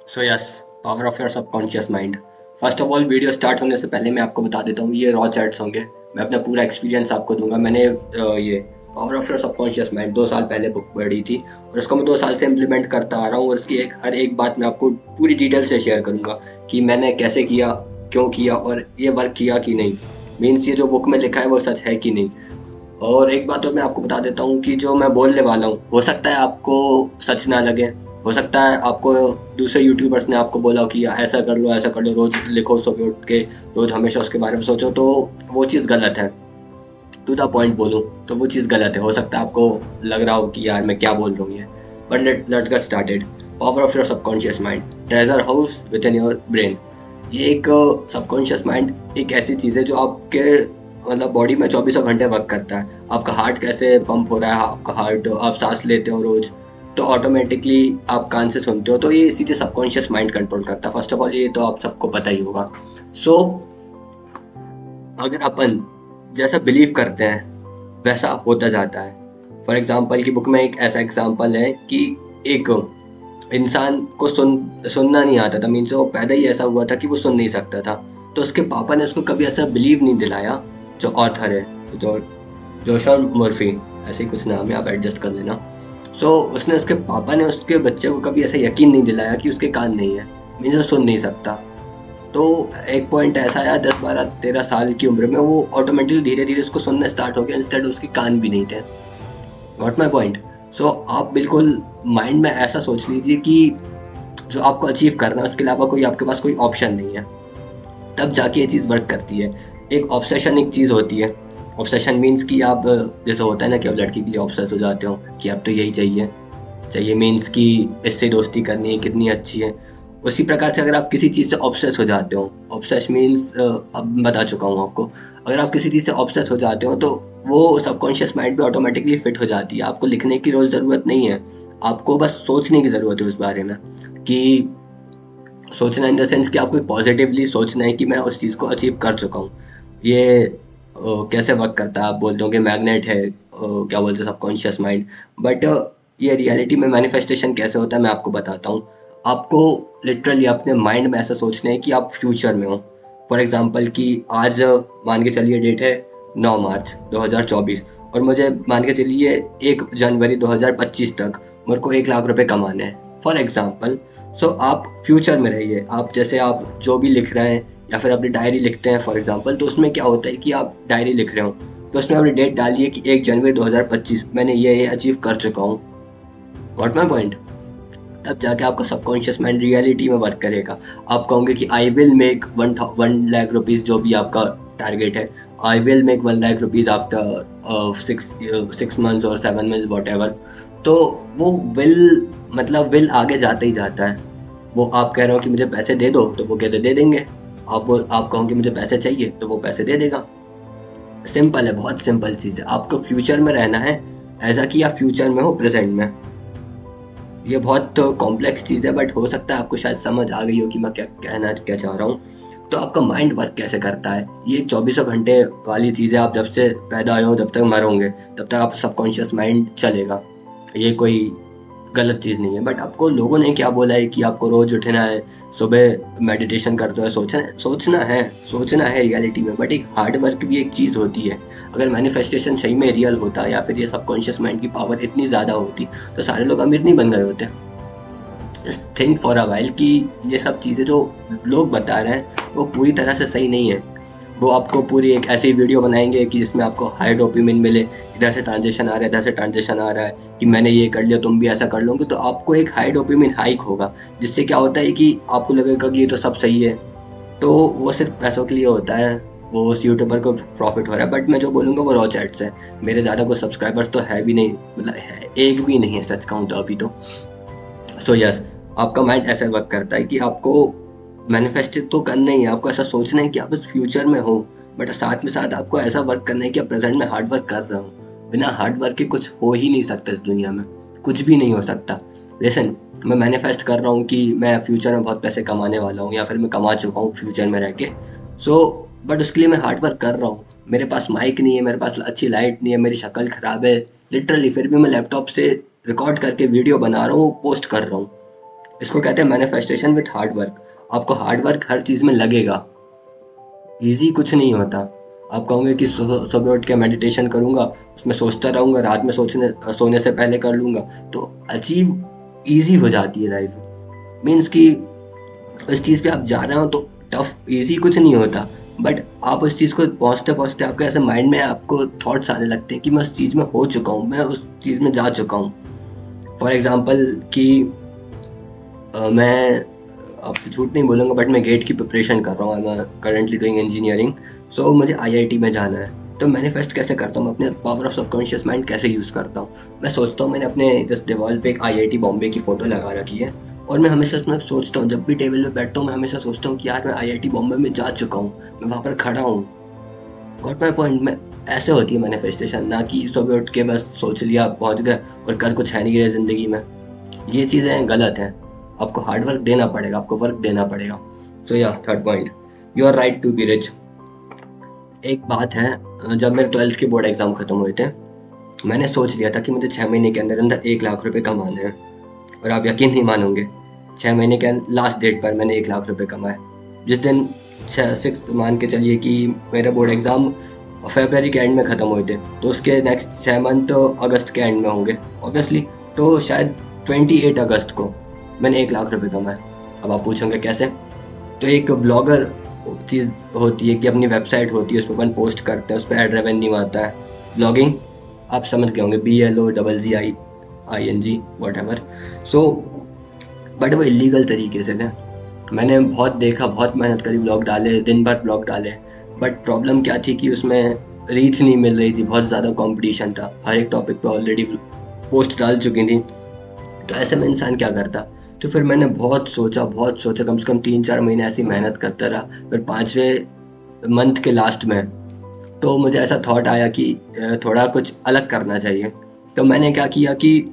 So yes, power of your subconscious mind. First of all, video start होने से पहले मैं आपको बता देता हूँ, ये रॉ चैट्स होंगे। मैं अपना पूरा एक्सपीरियंस आपको दूंगा। मैंने ये power of your subconscious mind 2 साल पहले बुक पढ़ी थी और उसको मैं 2 साल से इम्प्लीमेंट करता आ रहा हूँ और उसकी हर एक बात मैं आपको पूरी डिटेल से शेयर करूंगा कि मैंने कैसे किया, क्यों किया और ये वर्क किया कि नहीं। मीन्स ये जो बुक में लिखा है वो सच है कि नहीं। और एक बात और मैं आपको बता देता हूँ कि जो मैं बोलने वाला हूँ हो सकता है आपको सच ना लगे। हो सकता है आपको दूसरे यूट्यूबर्स ने आपको बोला हो कि ऐसा कर लो, ऐसा कर लो, रोज लिखो, सुबह उठ के रोज हमेशा उसके बारे में सोचो, तो वो चीज़ गलत है। टू द पॉइंट बोलूँ तो वो चीज़ गलत है। हो सकता है आपको लग रहा हो कि यार मैं क्या बोल रहा हूँ ये, but let's get started. Power of your subconscious mind, treasure house with in your brain. ये एक सबकॉन्शियस माइंड एक ऐसी चीज़ है जो आपके मतलब बॉडी में 24 घंटे वर्क करता है। आपका हार्ट कैसे पंप हो रहा है, आपका हार्ट, आप सांस लेते हो रोज, तो ऑटोमेटिकली आप कान से सुनते हो, तो ये सीधे सबकॉन्शियस माइंड कंट्रोल करता है। फर्स्ट ऑफ ऑल ये तो आप सबको पता ही होगा। सो अगर अपन जैसा बिलीव करते हैं वैसा होता जाता है। फॉर एग्जाम्पल की बुक में एक ऐसा एग्जाम्पल है कि एक इंसान को सुनना नहीं आता था। मीन्स वो पैदा ही ऐसा हुआ था कि वो सुन नहीं सकता था। तो उसके पापा ने उसको कभी ऐसा बिलीव नहीं दिलाया। जो ऑथर है, जो जोशन मर्फी, ऐसे ही कुछ नाम है, आप एडजस्ट कर लेना। उसने, उसके पापा ने उसके बच्चे को कभी ऐसा यकीन नहीं दिलाया कि उसके कान नहीं है, मीन्स वो सुन नहीं सकता। तो एक पॉइंट ऐसा आया 10 12 13 साल की उम्र में वो ऑटोमेटिकली धीरे धीरे उसको सुनना स्टार्ट हो गया, इंस्टेड उसके कान भी नहीं थे। Got my point. आप बिल्कुल माइंड में ऐसा सोच लीजिए कि जो आपको अचीव करना है उसके अलावा कोई आपके पास कोई ऑप्शन नहीं है। तब जाके ये चीज़ वर्क करती है। एक ऑब्सेशन एक चीज़ होती है। ऑब्सेशन मीन्स कि आप, जैसे होता है ना कि आप लड़की के लिए ऑब्सेस हो जाते हो कि अब तो यही चाहिए। चाहिए मीन्स कि इससे दोस्ती करनी है, कितनी अच्छी है। उसी प्रकार से अगर आप किसी चीज़ से ऑब्सेस हो जाते हो, ऑब्सेस मीन्स अब बता चुका हूँ आपको। अगर आप किसी चीज़ से ऑब्सेस हो जाते हो तो वो सबकॉन्शियस माइंड भी ऑटोमेटिकली फिट हो जाती है। आपको लिखने की रोज़ ज़रूरत नहीं है, आपको बस सोचने की ज़रूरत है उस बारे में। कि सोचना इन द सेंस कि आपको पॉजिटिवली सोचना है कि मैं उस चीज़ को अचीव कर चुका हूँ। ये कैसे वर्क करता है, आप बोलते हो कि मैग्नेट है, क्या बोलते हैं, सबकॉन्शियस माइंड। बट ये रियलिटी में मैनिफेस्टेशन कैसे होता है मैं आपको बताता हूँ। आपको लिटरली अपने माइंड में ऐसा सोचना है कि आप फ्यूचर में हो। फॉर एग्जांपल कि आज मान के चलिए डेट है 9 मार्च 2024 और मुझे मान के चलिए 1 जनवरी 2025 तक मेरे को 1 लाख रुपए कमाने हैं, फॉर एग्जांपल। आप फ्यूचर में रहिए। आप जैसे आप जो भी लिख रहे हैं या फिर अपनी डायरी लिखते हैं फॉर एग्जांपल, तो उसमें क्या होता है कि आप डायरी लिख रहे हो तो उसमें अपनी डेट डालिए कि 1 जनवरी 2025 मैंने ये अचीव कर चुका हूँ। Got my point. तब जाके आपका सबकॉन्शियस माइंड रियलिटी में वर्क करेगा। आप कहोगे कि I will make 1 lakh rupees, जो भी आपका टारगेट है। I will make 1 lakh rupees after 6 months और 7 मंथ्स वॉट एवर। तो वो विल, मतलब विल आगे जाता ही जाता है। वो आप कह रहे हो कि मुझे पैसे दे दो तो वो कहते दे देंगे। आप कहो कि मुझे पैसे चाहिए तो वो पैसे दे देगा। सिंपल है, बहुत सिंपल चीज़ है। आपको फ्यूचर में रहना है, ऐसा कि आप फ्यूचर में हो प्रेजेंट में। ये बहुत कॉम्प्लेक्स चीज़ है बट हो सकता है आपको शायद समझ आ गई हो कि मैं क्या चाह रहा हूँ। तो आपका माइंड वर्क कैसे करता है, ये 24 घंटे वाली चीज़ है। आप जब से पैदा हुए हो जब तक मरोगे तब तक आप सबकॉन्शियस माइंड चलेगा। ये कोई गलत चीज़ नहीं है। बट आपको लोगों ने क्या बोला है कि आपको रोज़ उठना है, सुबह मेडिटेशन करते हुए सोचना है रियलिटी में। बट एक हार्ड वर्क भी एक चीज़ होती है। अगर मैनिफेस्टेशन सही में रियल होता या फिर ये सबकॉन्शियस माइंड की पावर इतनी ज़्यादा होती तो सारे लोग अमीर नहीं बन गए होते। Just think for a while कि ये सब चीज़ें जो लोग बता रहे हैं वो पूरी तरह से सही नहीं है। वो आपको पूरी एक ऐसी वीडियो बनाएंगे कि जिसमें आपको हाई डोपामिन मिले, इधर से ट्रांजेक्शन आ रहा है, इधर से ट्रांजेक्शन आ रहा है कि मैंने ये कर लिया तुम भी ऐसा कर लोगे, तो आपको एक हाई डोपामिन हाइक होगा। जिससे क्या होता है कि आपको लगेगा कि ये तो सब सही है। तो वो सिर्फ पैसों के लिए होता है, वो उस यूट्यूबर को प्रॉफिट हो रहा है। बट मैं जो बोलूँगा वो रॉ चैट्स है। मेरे ज़्यादा कुछ सब्सक्राइबर्स तो है भी नहीं, मतलब है, एक भी नहीं है सच कहूँ तो अभी तो। यस, आपका माइंड ऐसा वर्क करता है कि आपको मैनिफेस्ट तो करना ही है। आपको ऐसा सोचना है कि आप इस फ्यूचर में हो, बट साथ में साथ आपको ऐसा वर्क करना है कि आप प्रेजेंट में हार्ड वर्क कर रहे हो। बिना हार्ड वर्क के कुछ हो ही नहीं सकता इस दुनिया में, कुछ भी नहीं हो सकता। लिसन, मैं मैनिफेस्ट कर रहा हूँ कि मैं फ्यूचर में बहुत पैसे कमाने वाला हूँ या फिर मैं कमा चुका हूँ फ्यूचर में रह के। सो बट उसके लिए मैं हार्ड वर्क कर रहा हूँ। मेरे पास माइक नहीं है, मेरे पास अच्छी लाइट नहीं है, मेरी शक्ल खराब है लिटरली, फिर भी मैं लैपटॉप से रिकॉर्ड करके वीडियो बना रहा हूँ, पोस्ट कर रहा हूँ। इसको कहते हैं मैनिफेस्टेशन विथ हार्ड वर्क। आपको हार्ड वर्क हर चीज़ में लगेगा, इजी कुछ नहीं होता। आप कहोगे कि सुबह उठ के मेडिटेशन करूंगा, उसमें सोचता रहूंगा, रात में सोने से पहले कर लूंगा, तो अचीव इजी हो जाती है लाइफ। मीन्स कि उस चीज़ पे आप जा रहे हो तो टफ इजी कुछ नहीं होता, बट आप उस चीज़ को पहुंचते पहुंचते आपके ऐसे माइंड में आपको थॉट्स आने लगते हैं कि मैं उस चीज़ में हो चुका हूँ, मैं उस चीज़ में जा चुका हूँ। फॉर एग्जाम्पल कि मैं आपसे झूठ नहीं बोलूँगा, बट मैं गेट की प्रिपरेशन कर रहा हूँ। I am currently doing engineering. So मुझे आईआईटी में जाना है। तो मैनिफेस्ट कैसे करता हूँ मैं, अपने पावर ऑफ सबकॉन्शियस माइंड कैसे यूज़ करता हूँ। मैं सोचता हूँ, मैंने अपने जस्ट दीवार पे एक आईआईटी बॉम्बे की फ़ोटो लगा रखी है, और मैं हमेशा उसमें सोचता हूँ, जब भी टेबल पे बैठता हूँ मैं हमेशा सोचता हूँ कि यार मैं आईआईटी बॉम्बे में जा चुका हूँ, मैं वहाँ पर खड़ा हूँ। गॉट माई पॉइंट में। ऐसे होती है मैनिफेस्टेशन, ना कि सुबह उठ के बस सोच लिया पहुँच गए और कर कुछ है नहीं रहे ज़िंदगी में। ये चीज़ें गलत हैं। आपको हार्ड वर्क देना पड़ेगा, आपको वर्क देना पड़ेगा। सो या third point, you are right to be rich. एक बात है, जब मेरे 12th के बोर्ड एग्जाम खत्म हुए थे, मैंने सोच लिया था कि मुझे 6 महीने के अंदर अंदर 1 लाख रुपए कमाने हैं। और आप यकीन नहीं मानोगे, 6 महीने के लास्ट डेट पर मैंने 1 लाख रुपए कमाए। जिस दिन 6 मान के चलिए कि मेरे बोर्ड एग्ज़ाम फरवरी के एंड में ख़त्म हुए थे, तो उसके नेक्स्ट 6 मंथ तो अगस्त के एंड में होंगे ऑब्वियसली। तो शायद 28 अगस्त को मैंने 1 लाख रुपए कमाए। अब आप पूछोगे कैसे। तो एक ब्लॉगर चीज़ होती है कि अपनी वेबसाइट होती है, उस पर अपन पोस्ट करते हैं, उस पर एड रेवेन्यू आता है। ब्लॉगिंग आप समझ गए होंगे, BLOGGING what ever. So but वो इलीगल तरीके से थे। मैंने बहुत देखा, बहुत मेहनत करी, ब्लॉग डाले, दिन भर ब्लॉग डाले, बट प्रॉब्लम क्या थी कि उसमें रीच नहीं मिल रही थी, बहुत ज़्यादा कंपटीशन था, हर एक टॉपिक पे ऑलरेडी पोस्ट डाल चुकी थी। तो ऐसे में इंसान क्या करता। तो फिर मैंने बहुत सोचा, कम से कम 3-4 महीने ऐसी मेहनत करता रहा। फिर 5वें मंथ के लास्ट में तो मुझे ऐसा थॉट आया कि थोड़ा कुछ अलग करना चाहिए। तो मैंने क्या किया कि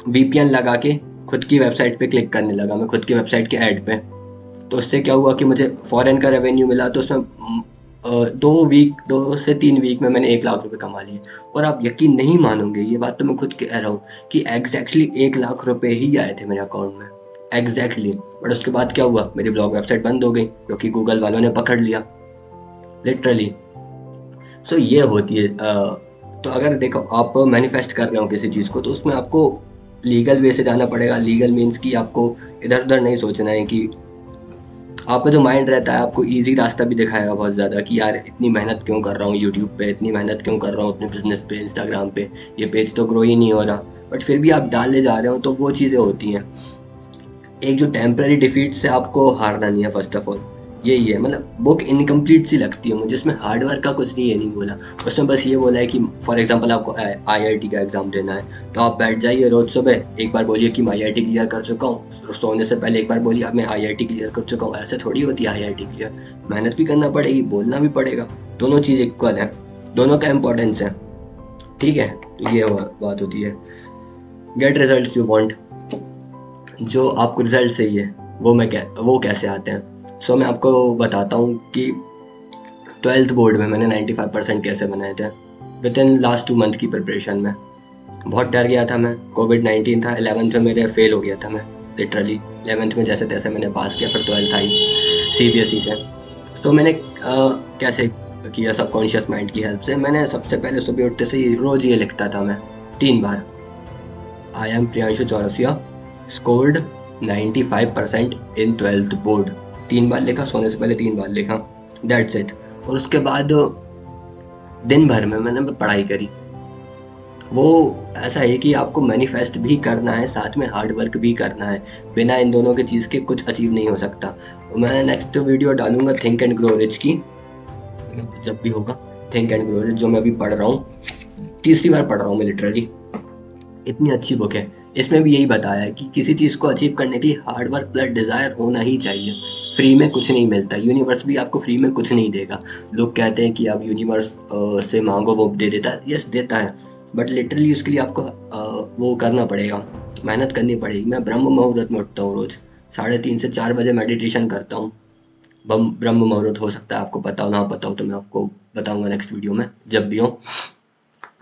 वीपीएन लगा के खुद की वेबसाइट पे क्लिक करने लगा, मैं खुद की वेबसाइट के ऐड पे। तो उससे क्या हुआ कि मुझे फॉरेन का रेवेन्यू मिला, तो उसमें 2 से 3 वीक में मैंने 1 लाख रुपए कमा लिए। और आप यकीन नहीं मानोगे, ये बात तो मैं खुद कह रहा हूँ कि एग्जैक्टली 1 लाख रुपए ही आए थे मेरे अकाउंट में, एग्जैक्टली। बट उसके बाद क्या हुआ, मेरी ब्लॉग वेबसाइट बंद हो गई क्योंकि गूगल वालों ने पकड़ लिया, लिटरली। सो ये होती है। तो अगर देखो आप मैनिफेस्ट कर रहे हो किसी चीज़ को, तो उसमें आपको लीगल वे से जाना पड़ेगा। लीगल मीन्स कि आपको इधर उधर नहीं सोचना है। कि आपका जो माइंड रहता है आपको इजी रास्ता भी दिखाएगा बहुत ज़्यादा, कि यार इतनी मेहनत क्यों कर रहा हूँ यूट्यूब पे, इतनी मेहनत क्यों कर रहा हूँ अपने बिजनेस पे, इंस्टाग्राम पे, ये पेज तो ग्रो ही नहीं हो रहा, बट फिर भी आप डाले जा रहे हो। तो वो चीज़ें होती हैं। एक जो टेम्पररी डिफीट से आपको हारना नहीं है, फर्स्ट ऑफ ऑल यही है। मतलब बुक इनकम्प्लीट सी लगती है मुझे, इसमें हार्ड वर्क का कुछ नहीं, ये नहीं बोला। उसमें बस ये बोला है कि फॉर एग्जांपल आपको आईआईटी का एग्ज़ाम देना है, तो आप बैठ जाइए रोज़ सुबह, एक बार बोलिए कि मैं आईआईटी क्लियर कर चुका हूँ, सोने से पहले एक बार बोलिए अब मैं आईआईटी क्लियर कर चुका हूँ। ऐसे थोड़ी होती है आईआईटी क्लियर, मेहनत भी करना पड़ेगी, बोलना भी पड़ेगा। दोनों चीज़ इक्वल है, दोनों का इम्पोर्टेंस है, ठीक है। तो ये बात होती है। गेट रिजल्ट यू वांट, जो आपको रिजल्ट चाहिए वो कैसे आते हैं। सो मैं आपको बताता हूँ कि 12th बोर्ड में मैंने 95% कैसे बनाए थे विद इन लास्ट 2 मंथ की प्रिपरेशन में। बहुत डर गया था मैं, कोविड-19 था, 11th में मेरे फेल हो गया था मैं, लिटरली। 11th में जैसे तैसे मैंने पास किया, फिर 12th आई सीबीएसई से। सो मैंने कैसे किया, सबकॉन्शियस माइंड की हेल्प से। मैंने सबसे पहले सुबह उठते से ही रोज़ ये लिखता था मैं 3 बार, I am Priyanshu Chaurasia, scored 95% in 12th board. 3 बार लिखा, सोने से पहले 3 बार लिखा, दैट्स इट। और उसके बाद दिन भर में मैंने पढ़ाई करी। वो ऐसा है कि आपको मैनिफेस्ट भी करना है, साथ में हार्ड वर्क भी करना है। बिना इन दोनों के चीज़ के कुछ अचीव नहीं हो सकता। मैं नेक्स्ट वीडियो डालूंगा थिंक एंड ग्रो रिच की, जब भी होगा। थिंक एंड ग्रो रिच जो मैं अभी पढ़ रहा हूँ, तीसरी बार पढ़ रहा हूँ मैं, लिटरली इतनी अच्छी बुक है। इसमें भी यही बताया है कि किसी चीज़ को अचीव करने के लिए हार्ड वर्क प्लस डिज़ायर होना ही चाहिए। फ्री में कुछ नहीं मिलता, यूनिवर्स भी आपको फ्री में कुछ नहीं देगा। लोग कहते हैं कि आप यूनिवर्स से मांगो वो दे देता है, यस देता है, बट लिटरली उसके लिए आपको वो करना पड़ेगा, मेहनत करनी पड़ेगी। मैं ब्रह्म मुहूर्त में उठता हूँ रोज़, 3:30 से 4 बजे मेडिटेशन करता हूँ। ब्रह्म मुहूर्त हो सकता है आपको पता हो, ना पता हो तो मैं आपको बताऊंगा नेक्स्ट वीडियो में जब भी हो।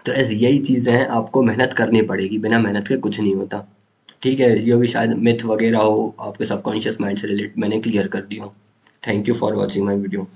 तो ऐसी यही चीज़ें हैं, आपको मेहनत करनी पड़ेगी, बिना मेहनत के कुछ नहीं होता, ठीक है, जो भी शायद मिथ वगैरह हो आपके सबकॉन्शियस माइंड से रिलेट मैंने क्लियर कर दिया हूँ। Thank you for watching my video.